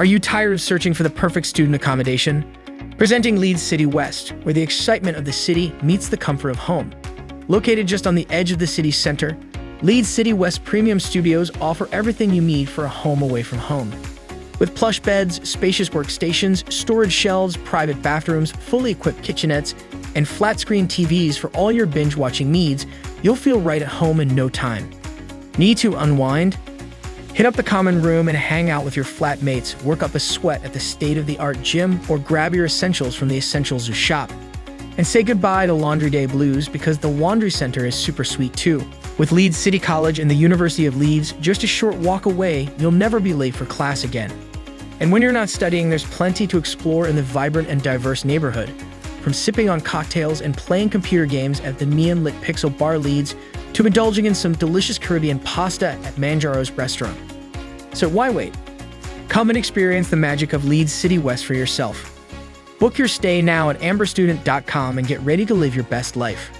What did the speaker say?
Are you tired of searching for the perfect student accommodation? Presenting Leeds City West, where the excitement of the city meets the comfort of home. Located just on the edge of the city's center, Leeds City West Premium Studios offer everything you need for a home away from home. With plush beds, spacious workstations, storage shelves, private bathrooms, fully equipped kitchenettes, and flat-screen TVs for all your binge-watching needs, you'll feel right at home in no time. Need to unwind? Hit up the common room and hang out with your flatmates, work up a sweat at the state-of-the-art gym, or grab your essentials from the Essentials Zoo shop. And say goodbye to laundry day blues, because the laundry center is super sweet too. With Leeds City College and the University of Leeds just a short walk away, you'll never be late for class again. And when you're not studying, there's plenty to explore in the vibrant and diverse neighborhood. From sipping on cocktails and playing computer games at the neon-lit Pixel Bar Leeds, to indulging in some delicious Caribbean pasta at Manjaro's restaurant. So why wait? Come and experience the magic of Leeds City West for yourself. Book your stay now at amberstudent.com and get ready to live your best life.